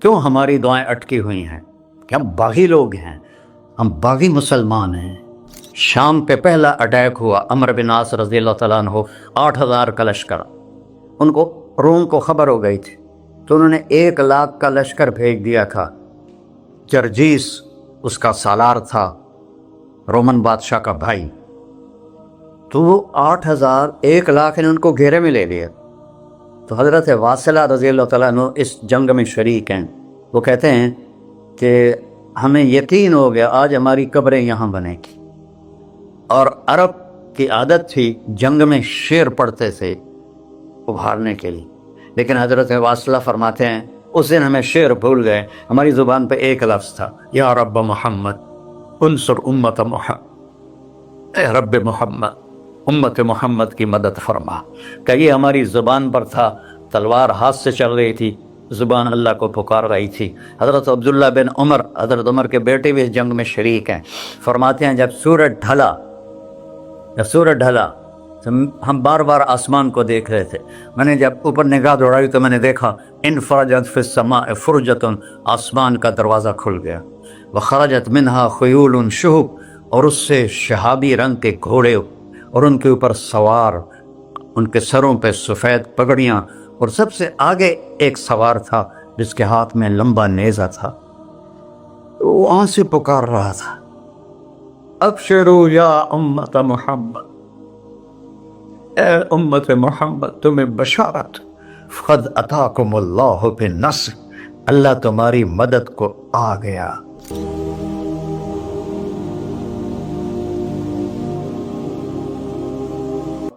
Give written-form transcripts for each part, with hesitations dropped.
کیوں ہماری دعائیں اٹکی ہوئی ہیں کہ ہم باغی لوگ ہیں، ہم باغی مسلمان ہیں۔ شام پہ پہلا اٹیک ہوا، عمرو بن عاص رضی اللہ تعالیٰ عنہ 8,000 کا لشکر، ان کو روم کو خبر ہو گئی تھی تو انہوں نے 1,00,000 کا لشکر بھیج دیا تھا۔ جرجیس اس کا سالار تھا، رومن بادشاہ کا بھائی، تو وہ 8,000 1,00,000 نے ان کو گھیرے میں لے لیا۔ تو حضرت واصلہ رضی اللہ تعالیٰ عنہ اس جنگ میں شریک ہیں، وہ کہتے ہیں کہ ہمیں یقین ہو گیا آج ہماری قبریں یہاں بنے گی، اور عرب کی عادت تھی جنگ میں شعر پڑھتے تھے ابھارنے کے لیے، لیکن حضرت واصلہ فرماتے ہیں اس دن ہمیں شعر بھول گئے، ہماری زبان پہ ایک لفظ تھا، یا رب محمد انصر امت محمد، اے رب محمد امت محمد کی مدد فرما۔ کہ یہ ہماری زبان پر تھا، تلوار ہاتھ سے چل رہی تھی، زبان اللہ کو پکار رہی تھی۔ حضرت عبداللہ بن عمر، حضرت عمر کے بیٹے بھی اس جنگ میں شریک ہیں، فرماتے ہیں جب سورج ڈھلا تو ہم بار بار آسمان کو دیکھ رہے تھے، میں نے جب اوپر نگاہ دوڑائی تو میں نے دیکھا انفرجت فی السماء فرجۃ، آسمان کا دروازہ کھل گیا، وخرجت منہا خیول شہب، اور اس سے شہابی رنگ کے گھوڑے اور ان کے اوپر سوار، ان کے سروں پہ سفید پگڑیاں، اور سب سے آگے ایک سوار تھا جس کے ہاتھ میں لمبا نیزہ تھا، وہ وہاں سے پکار رہا تھا، ابشروا یا امت محمد، اے امت محمد تمہیں بشارت، قد اتاکم اللہ بالنصر، اللہ تمہاری مدد کو آ گیا۔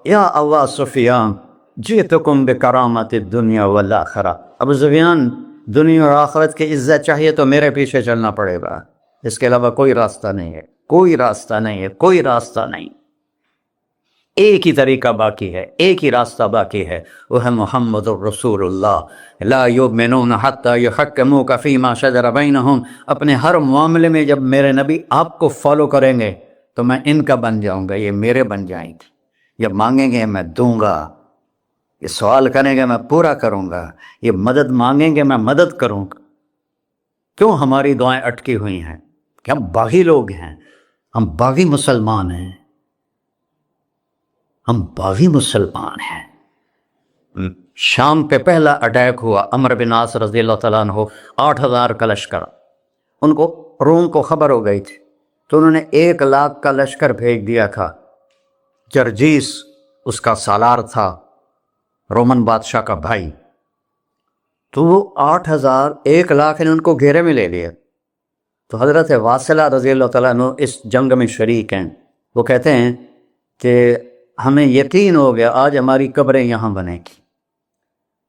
یا ابا سفیان جئتکم بکرامت الدنیا والآخرہ، ابو سفیان دنیا اور آخرت کی عزت چاہیے تو میرے پیچھے چلنا پڑے گا، اس کے علاوہ کوئی راستہ نہیں ہے، کوئی راستہ نہیں ہے، کوئی راستہ نہیں۔ ایک ہی طریقہ باقی ہے، ایک ہی راستہ باقی ہے، وہ ہے محمد الرسول اللہ۔ لا یؤمنون حتی یحکموک فیما شجر بینہم، اپنے ہر معاملے میں جب میرے نبی آپ کو فالو کریں گے تو میں ان کا بن جاؤں گا، یہ میرے بن جائیں گے، یہ مانگیں گے میں دوں گا، یہ سوال کریں گے میں پورا کروں گا، یہ مدد مانگیں گے میں مدد کروں گا۔ کیوں ہماری دعائیں اٹکی ہوئی ہیں کہ ہم باغی لوگ ہیں، ہم باغی مسلمان ہیں، ہم باغی مسلمان ہیں۔ شام پہ پہلا اٹیک ہوا، عمرو بن عاص رضی اللہ تعالیٰ عنہ 8,000 کا لشکر، ان کو روم کو خبر ہو گئی تھی تو انہوں نے 1,00,000 کا لشکر بھیج دیا تھا۔ جرجیس اس کا سالار تھا، رومن بادشاہ کا بھائی، تو وہ 8,000 1,00,000 نے ان کو گھیرے میں لے لیا۔ تو حضرت واصلہ رضی اللہ تعالیٰ عنہ اس جنگ میں شریک ہیں، وہ کہتے ہیں کہ ہمیں یقین ہو گیا آج ہماری قبریں یہاں بنے گی،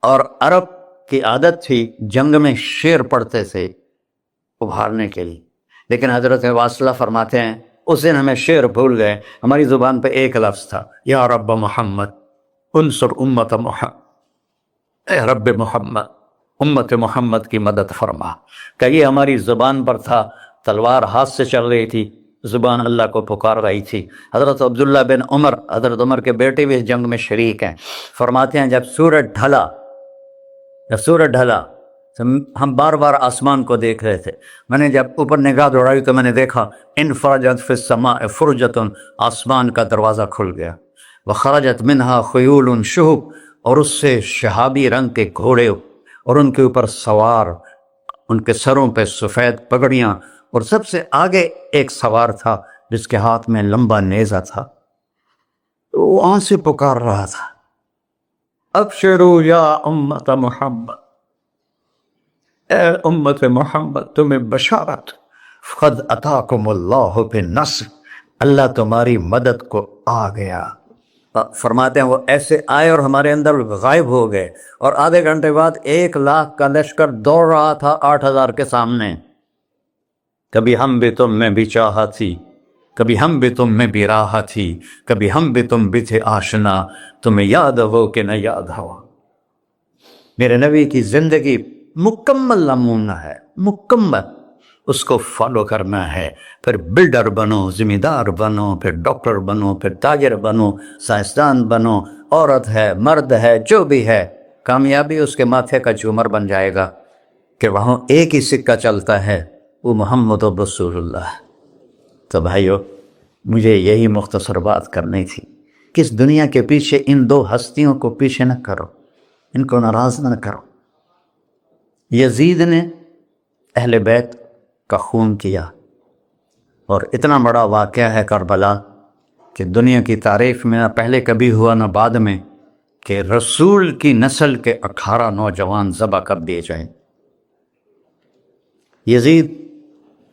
اور عرب کی عادت تھی جنگ میں شعر پڑھتے تھے ابھارنے کے لیے، لیکن حضرت واصلہ فرماتے ہیں اس دن ہمیں شعر بھول گئے، ہماری زبان پہ ایک لفظ تھا، یا رب محمد انصر امت محمد، اے رب محمد امت محمد کی مدد فرما۔ کہ یہ ہماری زبان پر تھا، تلوار ہاتھ سے چل رہی تھی، زبان اللہ کو پکار رہی تھی۔ حضرت عبداللہ بن عمر، حضرت عمر کے بیٹے بھی اس جنگ میں شریک ہیں، فرماتے ہیں جب سورج ڈھلا تو ہم بار بار آسمان کو دیکھ رہے تھے، میں نے جب اوپر نگاہ دوڑائی تو میں نے دیکھا انفرجت فی السماء فرجۃ، آسمان کا دروازہ کھل گیا، وخرجت منہا خیول شہب، اور اس سے شہابی رنگ کے گھوڑے اور ان کے اوپر سوار، ان کے سروں پہ سفید پگڑیاں، اور سب سے آگے ایک سوار تھا جس کے ہاتھ میں لمبا نیزہ تھا، وہ وہاں سے پکار رہا تھا، ابشروا یا امت محمد، اے امت محمد تمہیں بشارت، قد اتاکم اللہ بالنصر، اللہ تمہاری مدد کو آ گیا۔ فرماتے ہیں وہ ایسے آئے اور ہمارے اندر غائب ہو گئے، اور آدھے گھنٹے بعد 1,00,000 کا لشکر دوڑ رہا تھا 8,000 کے سامنے۔ کبھی ہم بھی تم میں بھی چاہا تھی، کبھی ہم بھی تم میں بھی راہ تھی، کبھی ہم بھی تم بھی تھے آشنا، تمہیں یاد ہو کہ نہ یاد ہو۔ میرے نبی کی زندگی مکمل نمونہ ہے، مکمل، اس کو فالو کرنا ہے، پھر بلڈر بنو، ذمہ دار بنو، پھر ڈاکٹر بنو، پھر تاجر بنو، سائنسدان بنو، عورت ہے مرد ہے جو بھی ہے، کامیابی اس کے ماتھے کا جھومر بن جائے گا کہ وہاں ایک ہی سکہ چلتا ہے، وہ محمد رسول اللہ۔ تو بھائیو، مجھے یہی مختصر بات کرنی تھی کہ اس دنیا کے پیچھے ان دو ہستیوں کو پیچھے نہ کرو، ان کو ناراض نہ کرو۔ یزید نے اہل بیت کا خون کیا، اور اتنا بڑا واقعہ ہے کربلا کہ دنیا کی تاریخ میں نہ پہلے کبھی ہوا نہ بعد میں کہ رسول کی نسل کے 18 نوجوان ذبح کر دیے جائیں۔ یزید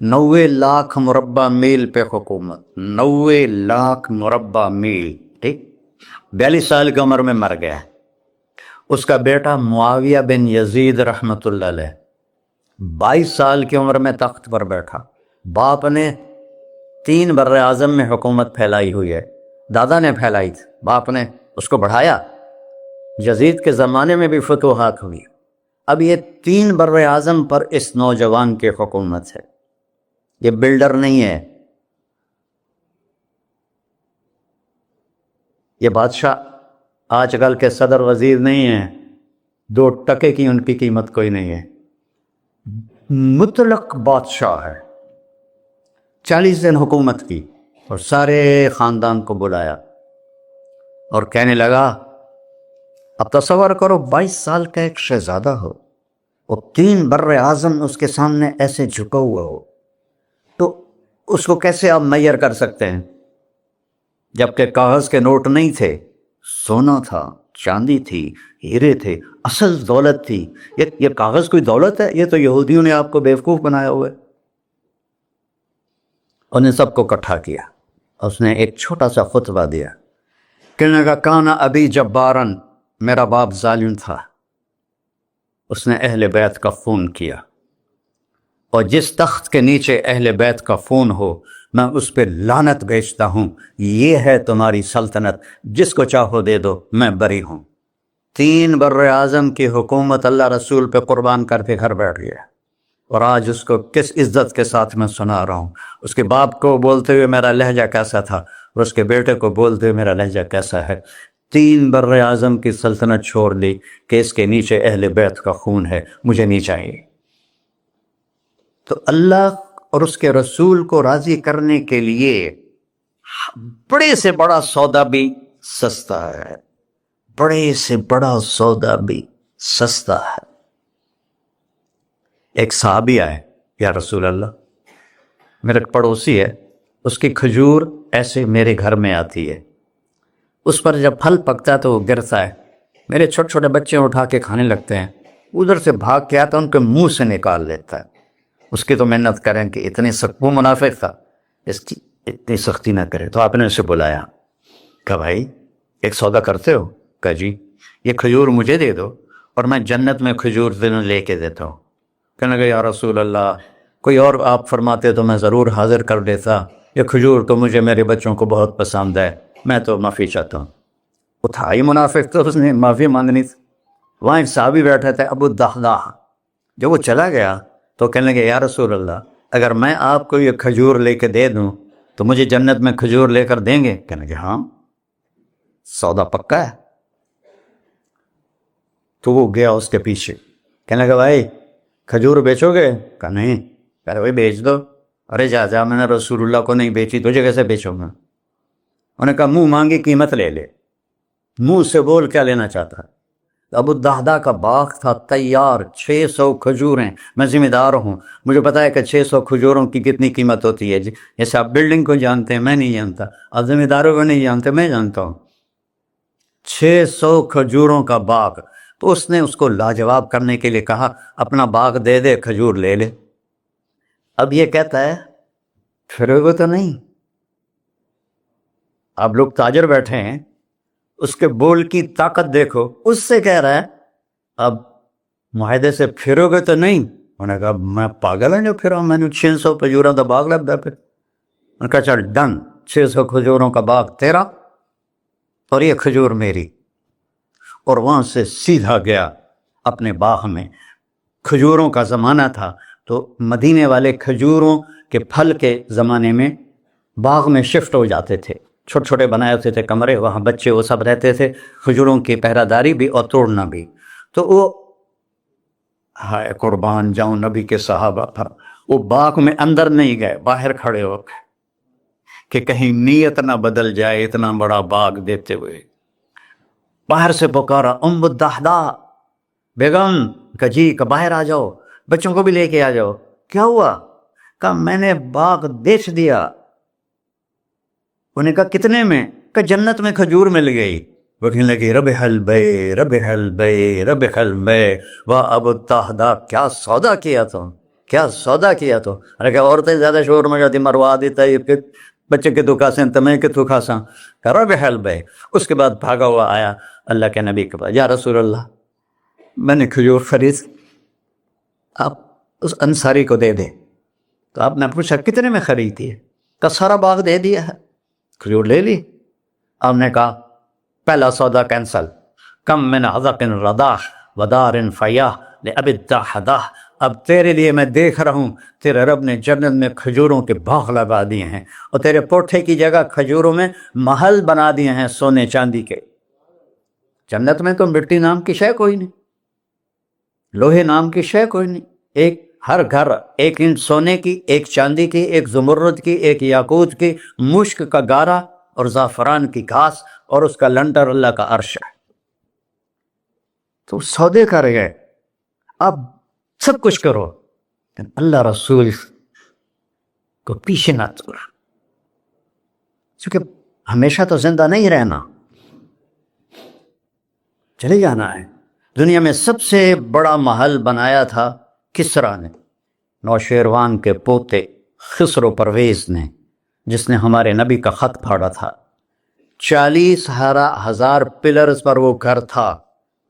90 لاکھ مربع میل پہ حکومت، 90 لاکھ مربع میل، ٹھیک، 42 سال کی عمر میں مر گیا۔ اس کا بیٹا معاویہ بن یزید رحمۃ اللہ علیہ 22 سال کی عمر میں تخت پر بیٹھا۔ باپ نے 3 بر اعظم میں حکومت پھیلائی ہوئی ہے، دادا نے پھیلائی تھی، باپ نے اس کو بڑھایا۔ یزید کے زمانے میں بھی فتوحات ہوئی۔ اب یہ 3 بر اعظم پر اس نوجوان کی حکومت ہے۔ یہ بلڈر نہیں ہے، یہ بادشاہ آج کل کے صدر وزیر نہیں ہیں، 2 ٹکے کی ان کی قیمت کوئی نہیں ہے، مطلق بادشاہ ہے۔ 40 دن حکومت کی اور سارے خاندان کو بلایا اور کہنے لگا، اب تصور کرو 22 سال کا ایک شہزادہ ہو اور 3 بر اعظم اس کے سامنے ایسے جھکا ہوا ہو، تو اس کو کیسے آپ میئر کر سکتے ہیں؟ جبکہ کاغذ کے نوٹ نہیں تھے، سونا تھا، چاندی تھی، ہیرے تھے، اصل دولت تھی۔ یہ کاغذ کوئی دولت ہے؟ یہ تو یہودیوں نے آپ کو بیوقوف بنایا ہوا ہے۔ انہیں سب کو اکٹھا کیا، اس نے ایک چھوٹا سا خطبہ دیا، کہنے لگا، کانا ابی جبارن، میرا باپ ظالم تھا، اس نے اہل بیت کا خون کیا، اور جس تخت کے نیچے اہل بیت کا خون ہو میں اس پہ لعنت بھیجتا ہوں، یہ ہے تمہاری سلطنت، جس کو چاہو دے دو، میں بری ہوں۔ 3 بر اعظم کی حکومت اللہ رسول پہ قربان کر کے گھر بیٹھ گیا، اور آج اس کو کس عزت کے ساتھ میں سنا رہا ہوں۔ اس کے باپ کو بولتے ہوئے میرا لہجہ کیسا تھا، اور اس کے بیٹے کو بولتے ہوئے میرا لہجہ کیسا ہے۔ 3 بر اعظم کی سلطنت چھوڑ دی کہ اس کے نیچے اہل بیت کا خون ہے، مجھے نہیں چاہیے۔ تو اللہ اور اس کے رسول کو راضی کرنے کے لیے بڑے سے بڑا سودا بھی سستا ہے، بڑے سے بڑا سودا بھی سستا ہے۔ ایک صحابی آئے، یا رسول اللہ، میرا پڑوسی ہے، اس کی کھجور ایسے میرے گھر میں آتی ہے، اس پر جب پھل پکتا ہے تو وہ گرتا ہے، میرے چھوٹے چھوٹے بچے اٹھا کے کھانے لگتے ہیں، ادھر سے بھاگ کے آتا ہے ان کے منہ سے نکال لیتا ہے۔ اس کی تو محنت کریں کہ اتنی سخت، وہ منافق تھا، اس کی اتنی سختی نہ کرے۔ تو آپ نے اسے بلایا، کہا بھائی ایک سودا کرتے ہو؟ کہا جی، یہ کھجور مجھے دے دو اور میں جنت میں کھجور دن لے کے دیتا ہوں۔ کہنے لگا، یا رسول اللہ، کوئی اور آپ فرماتے تو میں ضرور حاضر کر دیتا، یہ کھجور تو مجھے میرے بچوں کو بہت پسند ہے، میں تو معافی چاہتا ہوں۔ اٹھائی منافق، تو اس نے معافی مانگنی تھی۔ وہاں ایک صحابی بیٹھا تھا، ابو الدحداح، جب وہ چلا گیا تو کہنے لگے، یا رسول اللہ، اگر میں آپ کو یہ کھجور لے کے دے دوں تو مجھے جنت میں کھجور لے کر دیں گے؟ کہنے لگے ہاں، سودا پکا ہے۔ تو وہ گیا اس کے پیچھے، کہنے لگا، بھائی کھجور بیچو گے؟ کہا نہیں۔ کہہ رہے بھائی بیچ دو۔ ارے جا، میں نے رسول اللہ کو نہیں بیچی، تجھے کیسے بیچوں گا؟ انہوں نے کہا منہ مانگی قیمت لے لے، منہ سے بول کیا لینا چاہتا ہے۔ ابو الدحداح کا باغ تھا تیار، 600 کھجوریں، میں ذمہ دار ہوں، مجھے پتا ہے کہ 600 کھجوروں کی کتنی قیمت ہوتی ہے۔ جیسے آپ بلڈنگ کو جانتے ہیں، میں نہیں جانتا، آپ ذمہ داروں کو نہیں جانتے، میں جانتا ہوں۔ 600 کھجوروں کا باغ۔ تو اس نے اس کو لاجواب کرنے کے لیے کہا، اپنا باغ دے دے، کھجور لے لے۔ اب یہ کہتا ہے پھرے گا تو نہیں؟ آپ لوگ تاجر بیٹھے ہیں، اس کے بول کی طاقت دیکھو، اس سے کہہ رہا ہے اب معاہدے سے پھرو گے تو نہیں؟ انہوں نے کہا میں پاگل ہوں جو پھرا، میں نے 600 کھجوروں کا باغ لگ پھر۔ انہوں نے کہا چل ڈن، 600 کھجوروں کا باغ تیرا اور یہ کھجور میری۔ اور وہاں سے سیدھا گیا اپنے باغ میں۔ کھجوروں کا زمانہ تھا تو مدینے والے کھجوروں کے پھل کے زمانے میں باغ میں شفٹ ہو جاتے تھے، چھوٹے چھوٹے بنائے ہوتے تھے کمرے، وہاں بچے وہ سب رہتے تھے، کھجوروں کی پہرہ داری بھی اور توڑنا بھی۔ تو وہ ہائے قربان جاؤں نبی کے صحابہ پر، وہ باغ میں اندر نہیں گئے، باہر کھڑے ہو گئے کہ کہیں نیت نہ بدل جائے، اتنا بڑا باغ دیتے ہوئے باہر سے پکارا ام الدحداء بیگم، کہ جی کہ باہر آ جاؤ، بچوں کو بھی لے کے آ جاؤ۔ کیا ہوا؟ کہا میں نے باغ بیچ دیا۔ انہوں نے کہا کتنے میں؟ کہ جنت میں کھجور مل گئی۔ وہ کہنے لگی ربح البیع ربح البیع ربح البیع، واہ ابو الدحداء کیا سودا کیا تو، کیا سودا کیا تو۔ ارے کہ عورتیں زیادہ شور میں جاتی، مروا دیتا ہے کہ بچے کے تو کھاسیں تمہیں کہ تو کھاساں، کہ ربح البیع۔ اس کے بعد بھاگا ہوا آیا اللہ کے نبی کے پاس، یا رسول اللہ میں نے کھجور خرید، آپ اس انصاری کو دے دے۔ تو آپ نے پوچھا کتنے میں خریدی ہے؟ کہ سارا باغ دے دیا ہے، کھجور لے لی۔ آپ نے کہا پہلا سودا کینسل، کم من عذق رداح ودار فیاح لأبی الدحداء۔ اب تیرے لیے میں دیکھ رہا ہوں تیرے رب نے جنت میں کھجوروں کے باغ لگا دیے ہیں، اور تیرے کوٹھے کی جگہ کھجوروں میں محل بنا دیے ہیں سونے چاندی کے۔ جنت میں تو مٹی نام کی شے کوئی نہیں، لوہے نام کی شے کوئی نہیں، ایک ہر گھر ایک انچ سونے کی، ایک چاندی کی، ایک زمرد کی، ایک یاقوت کی، مشک کا گارا اور زعفران کی گھاس، اور اس کا لنٹر اللہ کا عرش ہے۔ تو سودے کر گئے، اب سب کچھ کرو لیکن اللہ رسول کو پیچھے نہ چھوڑو، کیونکہ ہمیشہ تو زندہ نہیں رہنا، چلے جانا ہے۔ دنیا میں سب سے بڑا محل بنایا تھا کسریٰ نے، نوشیروان کے پوتے خسرو پرویز نے، جس نے ہمارے نبی کا خط پھاڑا تھا۔ 40,000 پلرز پر وہ گھر تھا۔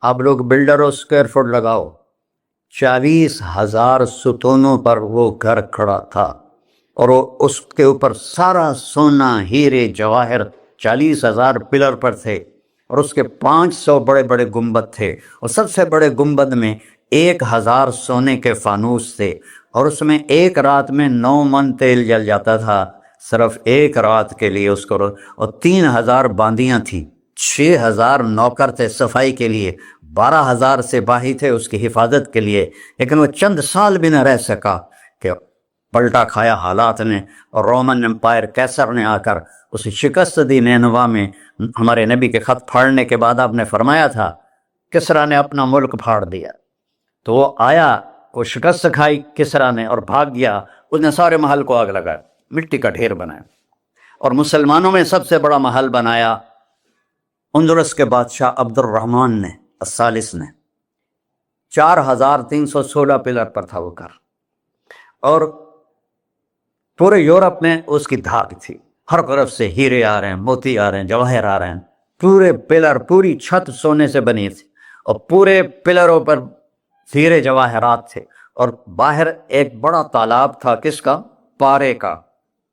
آپ لوگ بلڈروں اسکوائر فٹ لگاؤ، 40,000 ستونوں پر وہ گھر کھڑا تھا، اور وہ اس کے اوپر سارا سونا ہیرے جواہر 40,000 پلر پر تھے، اور اس کے 500 بڑے بڑے گنبد تھے، اور سب سے بڑے گنبد میں 1,000 سونے کے فانوس تھے، اور اس میں ایک رات میں 9 من تیل جل جاتا تھا، صرف ایک رات کے لیے اس کو، اور 3,000 باندیاں تھیں، 6,000 نوکر تھے صفائی کے لیے، 12,000 سپاہی تھے اس کی حفاظت کے لیے، لیکن وہ چند سال بھی نہ رہ سکا کہ پلٹا کھایا حالات نے، اور رومن امپائر کیسر نے آ کر اسے شکست دی نینوا میں۔ ہمارے نبی کے خط پھاڑنے کے بعد آپ نے فرمایا تھا کسریٰ نے اپنا ملک پھاڑ دیا، تو وہ آیا، وہ شکست کھائی کسریٰ نے اور بھاگ گیا، اس نے سارے محل کو آگ لگایا، مٹی کا ڈھیر بنایا، اور مسلمانوں میں سب سے بڑا محل بنایا اندلس کے بادشاہ عبد الرحمن نے الثالث نے، 4,316 پلر پر تھا وہ گھر، اور پورے یورپ میں اس کی دھاک تھی، ہر طرف سے ہیرے آ رہے ہیں، موتی آ رہے ہیں، جواہر آ رہے ہیں، پورے پلر، پوری چھت سونے سے بنی تھی، اور پورے پلروں پر ہیرے جواہرات تھے، اور باہر ایک بڑا تالاب تھا، کس کا؟ پارے کا،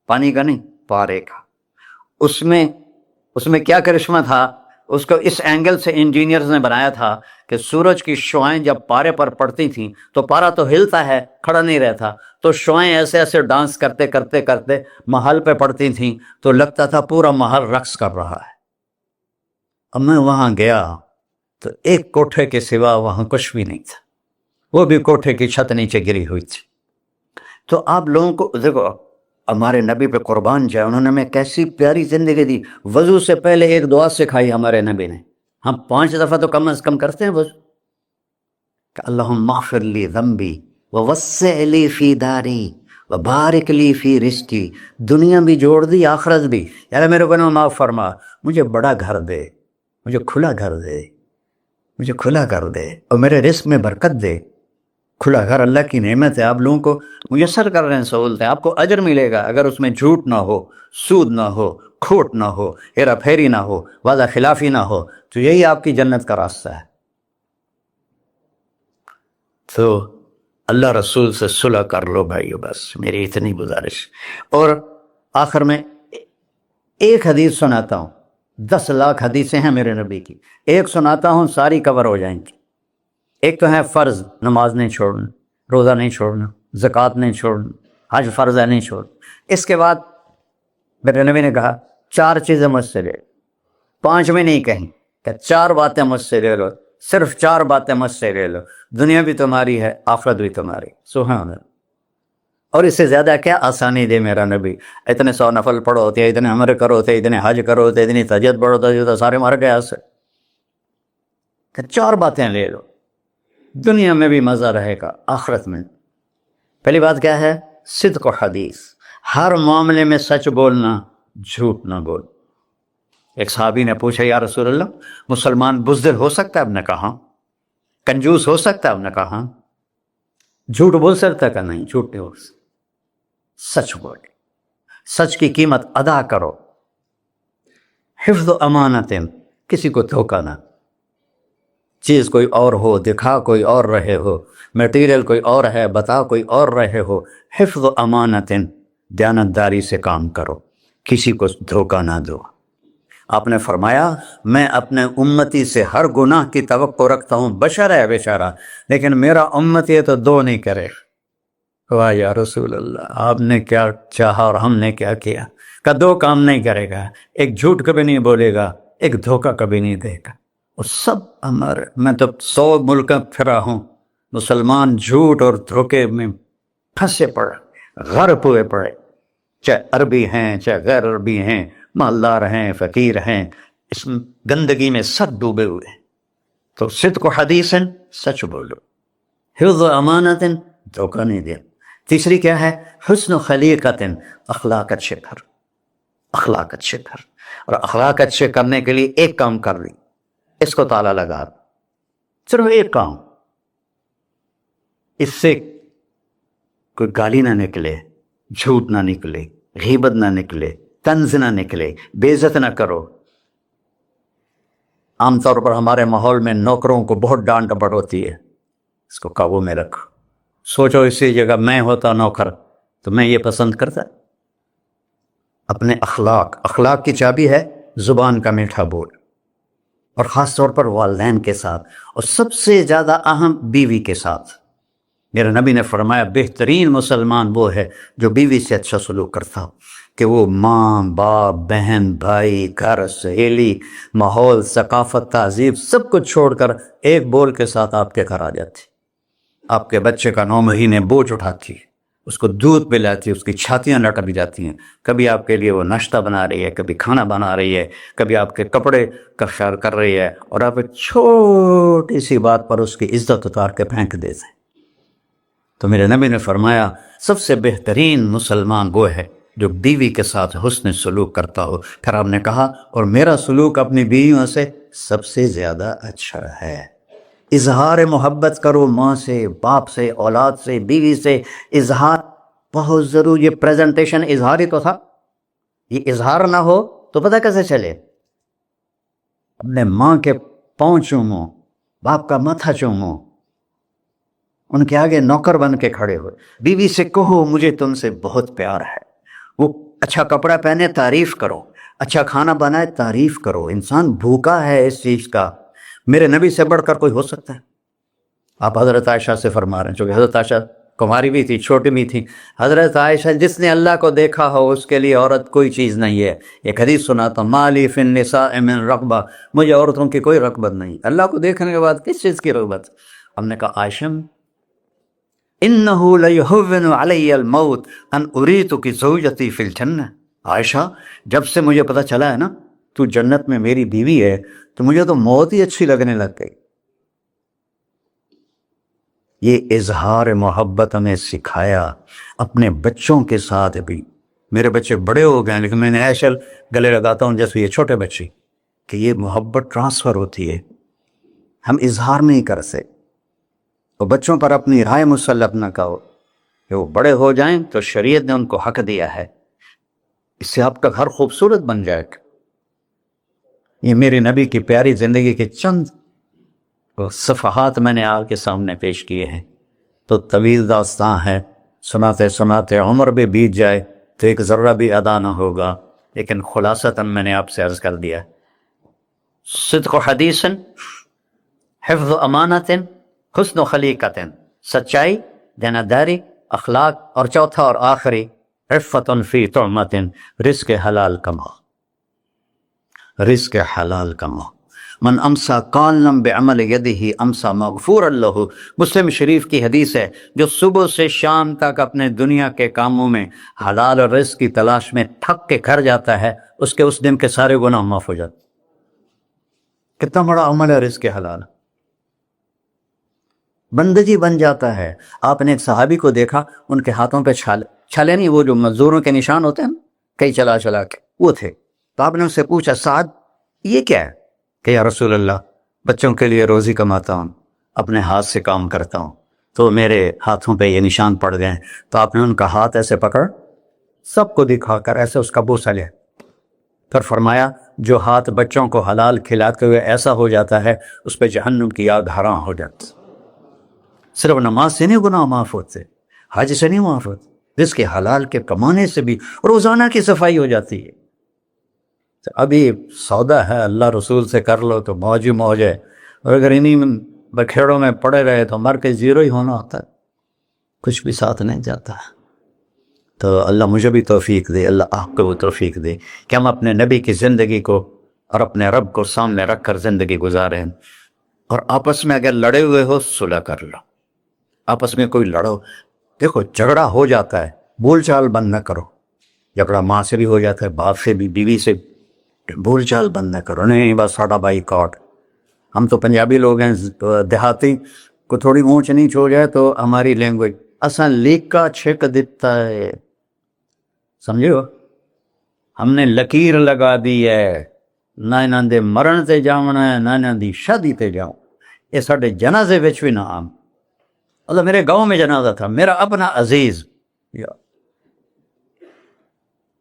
پانی کا نہیں، پارے کا۔ اس میں کیا کرشمہ تھا؟ اس کو اس اینگل سے انجینئرز نے بنایا تھا کہ سورج کی شعائیں جب پارے پر پڑتی تھیں تو پارا تو ہلتا ہے، کھڑا نہیں رہتا، تو شعائیں ایسے ایسے ڈانس کرتے کرتے کرتے محل پہ پڑتی تھیں، تو لگتا تھا پورا محل رقص کر رہا ہے۔ اب میں وہاں گیا تو ایک کوٹھے کے سوا وہاں کچھ بھی نہیں تھا، وہ بھی کوٹھے کی چھت نیچے گری ہوئی تھی۔ تو آپ لوگوں کو دیکھو، ہمارے نبی پہ قربان جائے، انہوں نے ہمیں کیسی پیاری زندگی دی۔ وضو سے پہلے ایک دعا سکھائی ہمارے نبی نے، ہم 5 دفعہ تو کم از کم کرتے ہیں وضو، کہ اللہم اغفر لی ذنبی ووسع لی فی داری وبارک لی فی رزقی، دنیا بھی جوڑ دی آخرت بھی، یار میرے گناہ معاف فرما، مجھے بڑا گھر دے، مجھے کھلا گھر دے، مجھے کھلا گھر دے، اور میرے رزق میں برکت دے۔ کھلا گھر اللہ کی نعمت ہے، آپ لوگوں کو میسر کر رہے ہیں سہولتیں، آپ کو اجر ملے گا اگر اس میں جھوٹ نہ ہو، سود نہ ہو، کھوٹ نہ ہو، ہیرا پھیری نہ ہو، وعدہ خلافی نہ ہو، تو یہی آپ کی جنت کا راستہ ہے۔ تو اللہ رسول سے صلح کر لو بھائیو، بس میری اتنی گزارش۔ اور آخر میں ایک حدیث سناتا ہوں، 10 لاکھ حدیثیں ہیں میرے نبی کی، ایک سناتا ہوں، ساری کور ہو جائیں گی۔ ایک تو ہے فرض، نماز نہیں چھوڑنا، روزہ نہیں چھوڑنا، زکوٰۃ نہیں چھوڑنا، حج فرض ہے نہیں چھوڑنا۔ اس کے بعد میرے نبی نے کہا 4 چیزیں مجھ سے لے، 5 میں نہیں کہیں، کہ 4 باتیں مجھ سے لے لو، صرف 4 باتیں مجھ سے لے لو، دنیا بھی تمہاری ہے، آخرت بھی تمہاری. سبحان اللہ. اور اس سے زیادہ کیا آسانی دے میرا نبی. اتنے 100 نفل پڑھو ہوتے، اتنے عمر کرو ہوتے، اتنے حج کرو ہوتے، اتنی تہجد پڑھو ہوتے، تو سارے مر گئے اس سے. 4 باتیں لے لو، دنیا میں بھی مزہ رہے گا، آخرت میں. پہلی بات کیا ہے؟ صدق و حدیث. ہر معاملے میں سچ بولنا، جھوٹ نہ بول. ایک صحابی نے پوچھا یا رسول اللہ مسلمان بزدل ہو سکتا ہے؟ آپ نے کہا. کنجوس ہو سکتا ہے؟ آپ نے کہا. جھوٹ بول سکتا ہے؟ کہ نہیں، جھوٹ نہیں ہو سکتا. سچ بول، سچ کی قیمت ادا کرو. حفظ و امانت، کسی کو دھوکہ نہ. چیز کوئی اور ہو، دکھا کوئی اور رہے ہو، میٹیریل کوئی اور ہے، بتا کوئی اور رہے ہو. حفظ و امانت، دیانتداری سے کام کرو، کسی کو دھوکہ نہ دو. آپ نے فرمایا میں اپنے امتی سے ہر گناہ کی توقع رکھتا ہوں، بشر ہے بیچارہ، لیکن میرا امتی ہے تو 2 نہیں کرے. واہ یا رسول اللہ، آپ نے کیا چاہا اور ہم نے کیا کیا. کہ 2 کام نہیں کرے گا، ایک جھوٹ کبھی نہیں بولے گا، ایک دھوکہ کبھی نہیں دے گا. اور سب ہمارے، میں تو 100 ملک پھرا ہوں، مسلمان جھوٹ اور دھوکے میں پھنسے پڑے، غرق ہوئے پڑے، چاہے عربی ہیں چاہے غیر عربی ہیں، مالدار ہیں فقیر ہیں، اس گندگی میں سب ڈوبے ہوئے ہیں. تو صدق و حدیث، سچ بولو. حفظ و امانت، دھوکہ نہیں دیا. تیسری کیا ہے؟ حسن و خلیقت، اخلاق اچھے کر. اخلاق اچھے کر. اور اخلاق اچھے کرنے کے لیے ایک کام کر لی، اس کو تالا لگا، صرف ایک کام. اس سے کوئی گالی نہ نکلے، جھوٹ نہ نکلے، غیبت نہ نکلے، طنز نہ نکلے، بے عزت نہ کرو. عام طور پر ہمارے ماحول میں نوکروں کو بہت ڈانٹ ڈپٹ ہوتی ہے، اس کو قابو میں رکھو. سوچو اسی جگہ میں ہوتا نوکر تو میں یہ پسند کرتا. اپنے اخلاق کی چابی ہے زبان کا میٹھا بول، اور خاص طور پر والدین کے ساتھ، اور سب سے زیادہ اہم بیوی کے ساتھ. میرے نبی نے فرمایا بہترین مسلمان وہ ہے جو بیوی سے اچھا سلوک کرتا ہو، کہ وہ ماں باپ بہن بھائی گھر سہیلی ماحول ثقافت تہذیب سب کچھ چھوڑ کر ایک بول کے ساتھ آپ کے گھر آ جاتی. آپ کے بچے کا 9 مہینے بوجھ اٹھاتی، اس کو دودھ پلاتی، اس کی چھاتیاں لٹک جاتی ہیں. کبھی آپ کے لیے وہ ناشتہ بنا رہی ہے، کبھی کھانا بنا رہی ہے، کبھی آپ کے کپڑے کا خیال کر رہی ہے، اور آپ ایک چھوٹی سی بات پر اس کی عزت اتار کے پھینک دیتے. تو میرے نبی نے فرمایا سب سے بہترین مسلمان وہ ہے جو بیوی کے ساتھ حسن سلوک کرتا ہو. پھر آپ نے کہا اور میرا سلوک اپنی بیویوں سے سب سے زیادہ اچھا ہے. اظہار محبت کرو، ماں سے باپ سے اولاد سے بیوی سے. اظہار بہت ضروری. یہ پریزنٹیشن اظہار ہی تو تھا. یہ اظہار نہ ہو تو پتہ کیسے چلے؟ اپنے ماں کے پاؤں چومو، باپ کا ماتھا چومو، ان کے آگے نوکر بن کے کھڑے ہوئے. بیوی سے کہو مجھے تم سے بہت پیار ہے. وہ اچھا کپڑا پہنے تعریف کرو، اچھا کھانا بنائے تعریف کرو. انسان بھوکا ہے اس چیز کا. میرے نبی سے بڑھ کر کوئی ہو سکتا ہے؟ آپ حضرت عائشہ سے فرما رہے ہیں، چونکہ حضرت عائشہ کماری بھی تھی، چھوٹی بھی تھی. حضرت عائشہ جس نے اللہ کو دیکھا ہو اس کے لیے عورت کوئی چیز نہیں ہے. ایک حدیث سناتا ہوں، مالی فی النساء من رغبہ، مجھے عورتوں کی کوئی رغبت نہیں. اللہ کو دیکھنے کے بعد کس چیز کی رغبت؟ ہم نے کہا عائشہ انہ لیہون علی الموت ان اریتک زوجتی فی الجنہ. عائشہ جب سے مجھے پتہ چلا ہے نا تو جنت میں میری بیوی ہے تو مجھے تو موت ہی اچھی لگنے لگ گئی. یہ اظہار محبت ہمیں سکھایا. اپنے بچوں کے ساتھ بھی، میرے بچے بڑے ہو گئے لیکن میں نے ایسے گلے لگاتا ہوں جیسے یہ چھوٹے بچے، کہ یہ محبت ٹرانسفر ہوتی ہے. ہم اظہار نہیں کر سکتے. تو بچوں پر اپنی رائے مسلط نہ کرو، کہ وہ بڑے ہو جائیں تو شریعت نے ان کو حق دیا ہے. اس سے آپ کا گھر خوبصورت بن جائے گا. یہ میرے نبی کی پیاری زندگی کے چند صفحات میں نے آپ کے سامنے پیش کیے ہیں. تو طویل داستان ہے، سناتے سناتے عمر بھی بیت جائے تو ایک ذرہ بھی ادا نہ ہوگا. لیکن خلاصتاً میں نے آپ سے عرض کر دیا، صدق و حدیث، حفظ و امانت، حسن و خلیقت، سچائی، دیانتداری، اخلاق، اور چوتھا اور آخری عفت فی طعمت، رزق حلال کماؤ. رزق حلال کماؤ. من امسا قالنا بعمل یدہ امسا مغفورا لہ، مسلم شریف کی حدیث ہے، جو صبح سے شام تک اپنے دنیا کے کاموں میں حلال اور رزق کی تلاش میں تھک کے گھر جاتا ہے، اس کے اس دن کے سارے گناہ معاف ہو جاتے۔ کتنا بڑا عمل ہے رزق حلال، بندگی بن جاتا ہے۔ آپ نے ایک صحابی کو دیکھا، ان کے ہاتھوں پہ چھالے نہیں، وہ جو مزدوروں کے نشان ہوتے ہیں کئی چلا چلا کے، وہ تھے۔ تو آپ نے ان سے پوچھا سعد یہ کیا ہے؟ کہ یا رسول اللہ بچوں کے لیے روزی کماتا ہوں، اپنے ہاتھ سے کام کرتا ہوں، تو میرے ہاتھوں پہ یہ نشان پڑ گئے۔ تو آپ نے ان کا ہاتھ ایسے پکڑ سب کو دکھا کر ایسے اس کا بوسہ لیا، پھر فرمایا جو ہاتھ بچوں کو حلال کھلاتے ہوئے ایسا ہو جاتا ہے، اس پہ جہنم کی آگ حرام ہو جاتی۔ صرف نماز سے نہیں گناہ معاف ہوتے، حج سے نہیں معاف ہوتے، رزق حلال کے کمانے سے بھی روزانہ کی صفائی ہو جاتی ہے۔ ابھی سودا ہے اللہ رسول سے کر لو تو موج ہی موج ہے، اور اگر انہیں بکھیڑوں میں پڑے رہے تو مر کے زیرو ہی ہونا ہوتا ہے، کچھ بھی ساتھ نہیں جاتا۔ تو اللہ مجھے بھی توفیق دے، اللہ آپ کو بھی توفیق دے کہ ہم اپنے نبی کی زندگی کو اور اپنے رب کو سامنے رکھ کر زندگی گزاریں۔ اور آپس میں اگر لڑے ہوئے ہو صلح کر لو، آپس میں کوئی لڑو، دیکھو جھگڑا ہو جاتا ہے، بول چال بند نہ کرو، جھگڑا ماں سے بھی ہو جاتا ہے، باپ سے بھی، بیوی سے، بول چال بند نہ کرو، نہیں بس ساڈا بائی کاٹ۔ ہم تو پنجابی لوگ ہیں، دیہاتی کو تھوڑی اونچ نیچ ہو جائے تو ہماری لینگویج اساں لیکا چھک دیتا ہے، سمجھو، ہم نے لکیر لگا دی ہے، نہ انہاں دے مرن تے جاونا ہے، نہ انہاں دی شادی تے جاؤ۔ یہ ساڈے جنازے وچ بھی نہ عام۔ اللہ میرے گاؤں میں جنازہ تھا، میرا اپنا عزیز،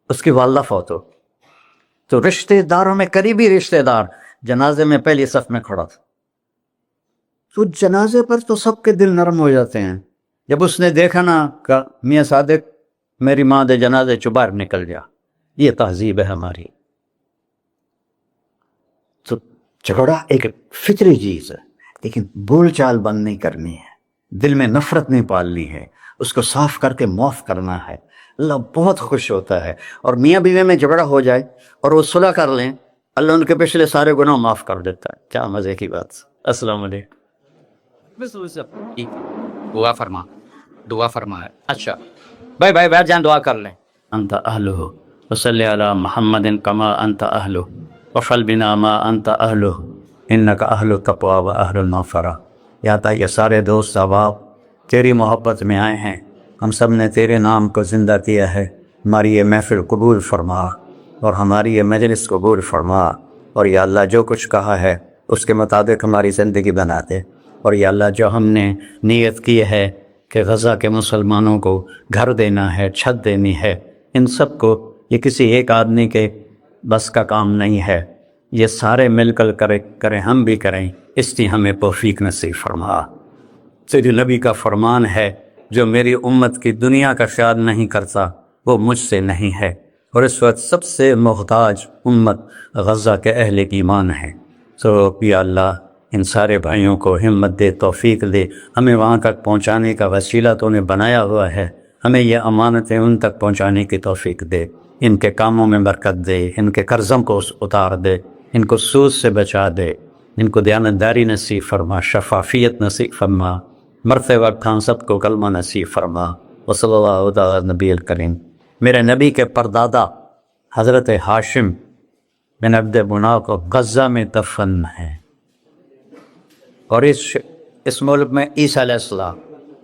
اس کی والدہ فوت ہو، تو رشتہ داروں میں قریبی رشتہ دار جنازے میں پہلی صف میں کھڑا تھا۔ تو جنازے پر تو سب کے دل نرم ہو جاتے ہیں، جب اس نے دیکھا نا کہ میاں صادق میری ماں دے جنازے چ باہر نکل جا، یہ تہذیب ہے ہماری۔ تو جھگڑا ایک فطری چیز ہے، لیکن بول چال بند نہیں کرنی ہے، دل میں نفرت نہیں پالنی ہے، اس کو صاف کر کے معاف کرنا ہے۔ اللہ بہت خوش ہوتا ہے۔ اور میاں بیوی میں جھگڑا ہو جائے اور وہ صلح کر لیں، اللہ ان کے پچھلے سارے گناہ معاف کر دیتا ہے۔ کیا مزے کی بات۔ السلام علیکم۔ دعا فرما، دعا فرما ہے۔ اچھا بھائی بیٹھ جائیں، دعا کر لیں۔ انت اہلہ وصلی علی محمد کما انت اہلہ وفعل بنا ما انت اہلہ انک اہل التقوی و اہل المغفرہ۔ یا تا یہ سارے دوست احباب تیری محبت میں آئے ہیں، ہم سب نے تیرے نام کو زندہ کیا ہے، ہماری یہ محفل قبول فرما اور ہماری یہ مجلس قبول فرما، اور یا اللہ جو کچھ کہا ہے اس کے مطابق ہماری زندگی بنا دے۔ اور یا اللہ جو ہم نے نیت کی ہے کہ غزہ کے مسلمانوں کو گھر دینا ہے، چھت دینی ہے، ان سب کو، یہ کسی ایک آدمی کے بس کا کام نہیں ہے، یہ سارے مل کر کریں، ہم بھی کریں، اس لیے ہمیں توفیق نصیب فرما۔ تیرے نبی کا فرمان ہے جو میری امت کی دنیا کا خیال نہیں کرتا وہ مجھ سے نہیں ہے، اور اس وقت سب سے محتاج امت غزہ کے اہل ایمان ہے۔ سو یا اللہ ان سارے بھائیوں کو ہمت دے، توفیق دے، ہمیں وہاں تک پہنچانے کا وسیلہ تو نے بنایا ہوا ہے، ہمیں یہ امانتیں ان تک پہنچانے کی توفیق دے، ان کے کاموں میں برکت دے، ان کے قرضوں کو اتار دے، ان کو سود سے بچا دے، ان کو دیانتداری نصیب فرما، شفافیت نصیب فرما، مرتے وقت ہم سب کو کلمہ نصیب فرما۔ وصلی اللہ تعالی نبی الکریم۔ میرے نبی کے پردادا حضرت ہاشم بن عبد مناف کو غزہ میں دفن ہے، اور اس ملک میں عیسیٰ علیہ السلام،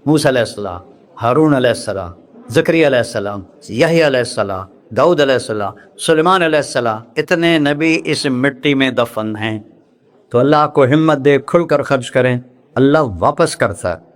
موسیٰ علیہ السلام، ہارون علیہ السلام، زکریا علیہ السلام، یحییٰ علیہ السلام، داؤد علیہ السلام، سلیمان علیہ السلام، اتنے نبی اس مٹی میں دفن ہیں۔ تو اللہ کو ہمت دے، کھل کر خرچ کریں، اللہ واپس کرتا ہے۔